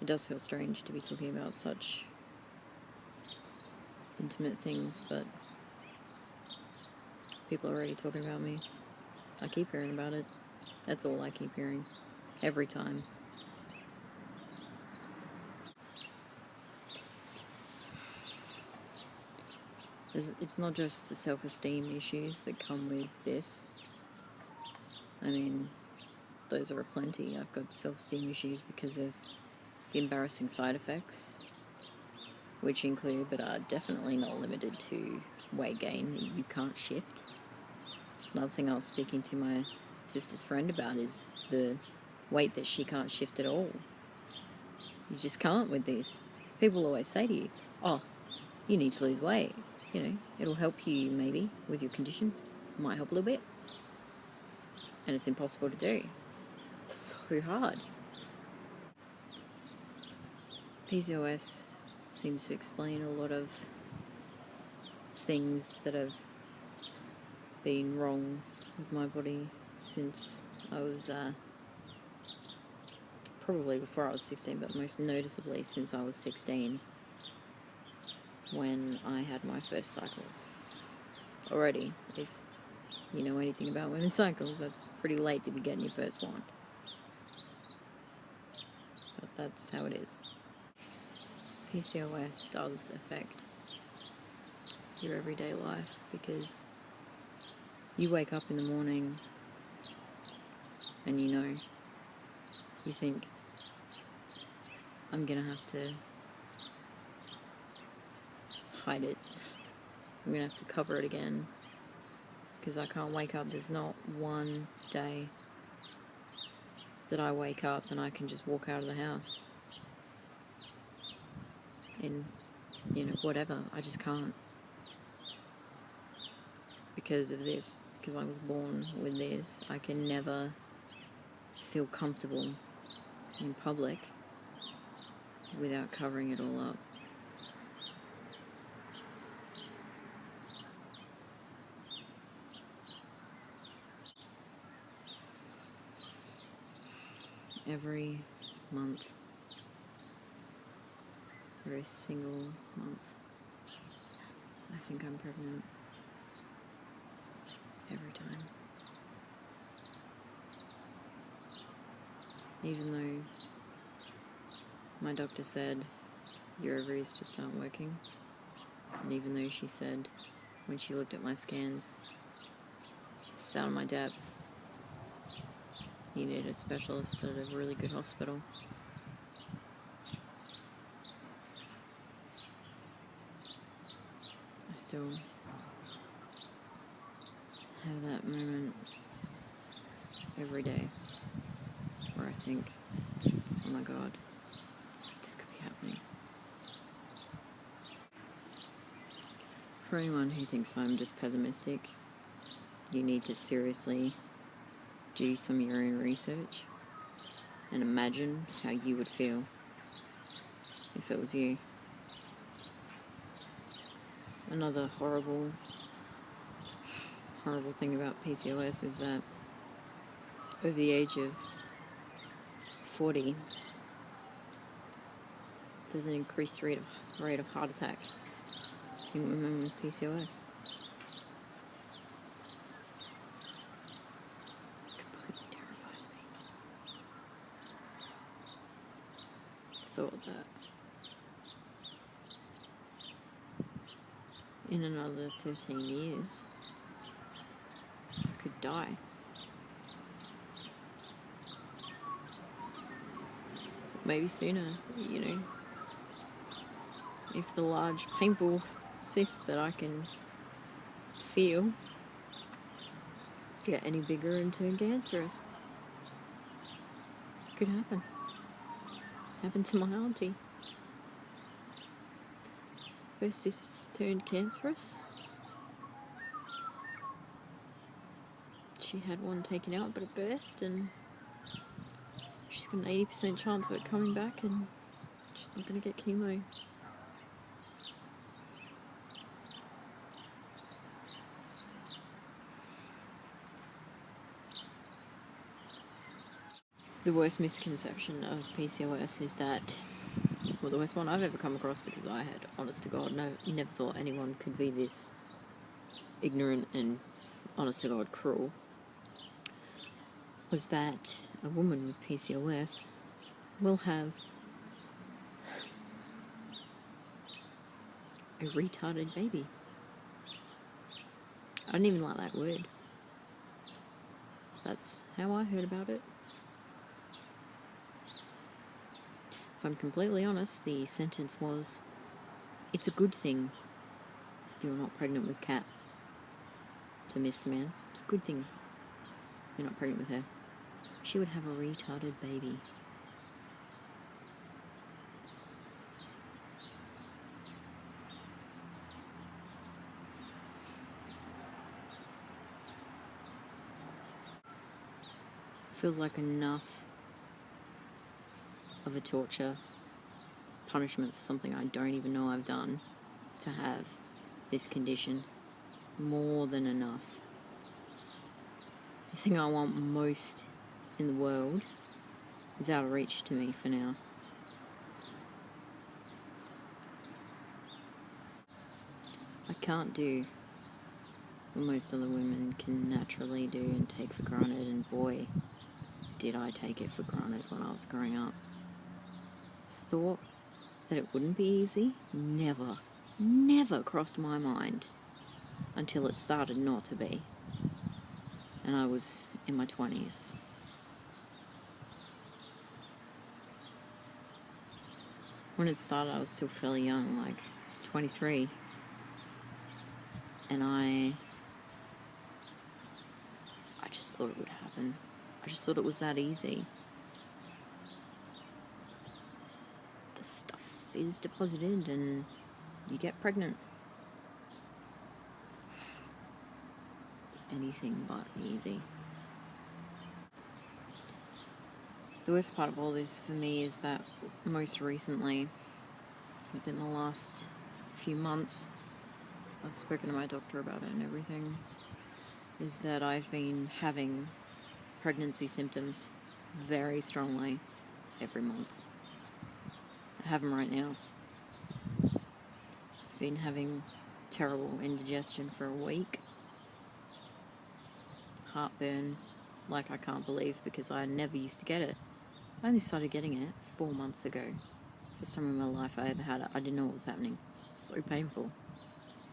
It does feel strange to be talking about such intimate things, but people are already talking about me. I keep hearing about it. That's all I keep hearing. Every time. It's not just the self-esteem issues that come with this. I mean, those are aplenty. I've got self-esteem issues because of the embarrassing side effects, which include, but are definitely not limited to, weight gain that you can't shift. It's another thing I was speaking to my sister's friend about, is the weight that she can't shift at all. You just can't with this. People always say to you, oh, you need to lose weight. You know, it'll help you maybe with your condition. It might help a little bit. And it's impossible to do. It's so hard. PCOS seems to explain a lot of things that have been wrong with my body since I was, probably before I was 16, but most noticeably since I was 16, when I had my first cycle. Already, if you know anything about women's cycles, that's pretty late to be getting your first one. But that's how it is. PCOS does affect your everyday life, because you wake up in the morning and you think, I'm gonna have to hide it. I'm gonna have to cover it again, because I can't wake up. There's not one day that I wake up and I can just walk out of the house and, whatever. I just can't. Because of this. Because I was born with this. I can never feel comfortable in public without covering it all up. Every month, every single month, I think I'm pregnant. Every time. Even though my doctor said your ovaries just aren't working, and even though she said when she looked at my scans, it's out of my depth, needed a specialist at a really good hospital. I still have that moment every day where I think, oh my God, this could be happening. For anyone who thinks I'm just pessimistic, you need to seriously do some of your own research and imagine how you would feel if it was you. Another horrible thing about PCOS is that over the age of 40, there's an increased rate of heart attack in women with PCOS. Completely terrifies me. Thought that in another 13 years, I could die. Maybe sooner, if the large, painful cysts that I can feel get any bigger and turn cancerous. Could happen. Happened to my auntie. Her cysts turned cancerous. She had one taken out, but it burst, and she's got an 80% chance of it coming back, and she's not going to get chemo. The worst misconception of PCOS is that, well, the worst one I've ever come across, because I had, honest to God, never thought anyone could be this ignorant and, honest to God, cruel, was that a woman with PCOS will have a retarded baby. I don't even like that word. That's how I heard about it. If I'm completely honest, the sentence was, "It's a good thing you're not pregnant with Kat." To Mr. Man, it's a good thing you're not pregnant with her. She would have a retarded baby. Feels like enough of a torture punishment for something I don't even know I've done to have this condition. More than enough. The thing I want most in the world is out of reach to me for now. I can't do what most other women can naturally do and take for granted, and boy, did I take it for granted when I was growing up. The thought that it wouldn't be easy never crossed my mind until it started not to be, and I was in my 20s. When it started, I was still fairly young, like 23, and I just thought it would happen. I just thought it was that easy. The stuff is deposited and you get pregnant. Anything but easy. The worst part of all this for me is that most recently, within the last few months, I've spoken to my doctor about it and everything, is that I've been having pregnancy symptoms very strongly every month. I have them right now. I've been having terrible indigestion for a week. Heartburn like I can't believe, because I never used to get it. I only started getting it 4 months ago. First time in my life I ever had it. I didn't know what was happening. So painful.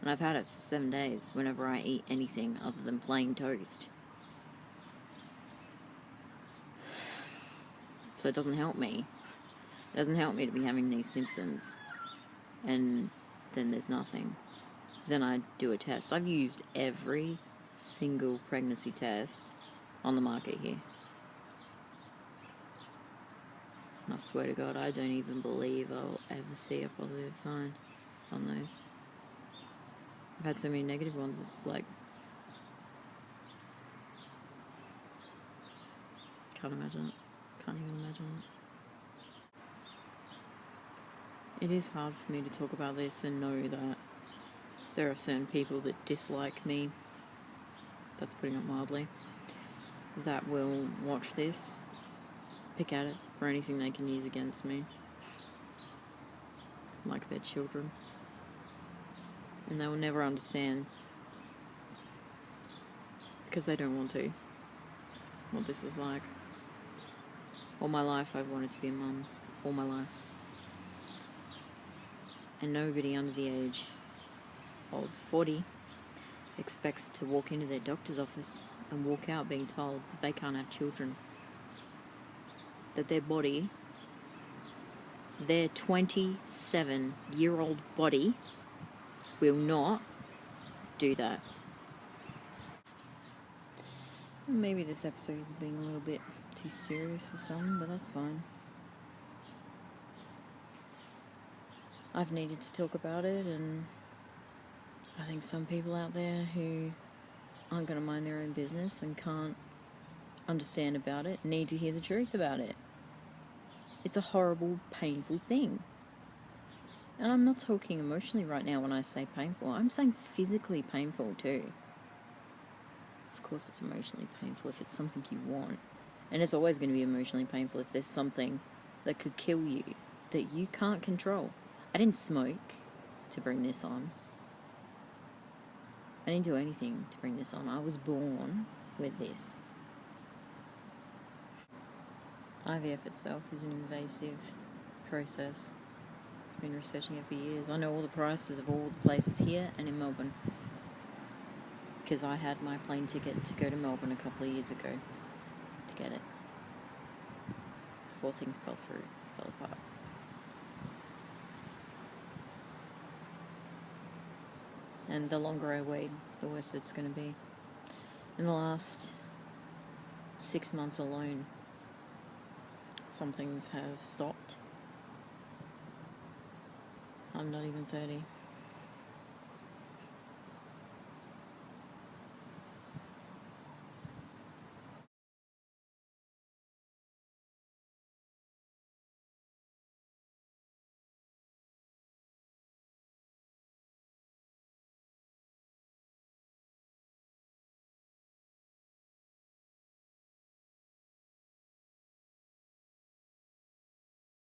And I've had it for 7 days whenever I eat anything other than plain toast. So it doesn't help me. It doesn't help me to be having these symptoms. And then there's nothing. Then I do a test. I've used every single pregnancy test on the market here. And I swear to God, I don't even believe I'll ever see a positive sign on those. I've had so many negative ones, it's like, can't imagine it. Can't even imagine it. It is hard for me to talk about this and know that there are certain people that dislike me, that's putting it mildly, that will watch this, pick at it for anything they can use against me, like their children. And they will never understand, because they don't want to, what this is like. All my life I've wanted to be a mum, all my life. And nobody under the age of 40 expects to walk into their doctor's office and walk out being told that they can't have children. That their body, their 27-year-old body, will not do that. Maybe this episode's been a little bit too serious for some, but that's fine. I've needed to talk about it, and I think some people out there who aren't going to mind their own business and can't understand about it need to hear the truth about it. It's a horrible, painful thing. And I'm not talking emotionally right now when I say painful. I'm saying physically painful too. Of course it's emotionally painful if it's something you want. And it's always going to be emotionally painful if there's something that could kill you that you can't control. I didn't smoke to bring this on. I didn't do anything to bring this on. I was born with this. IVF itself is an invasive process. I've been researching it for years. I know all the prices of all the places here and in Melbourne, because I had my plane ticket to go to Melbourne a couple of years ago to get it, before things fell apart. And the longer I wait, the worse it's going to be. In the last 6 months alone, some things have stopped. I'm not even 30.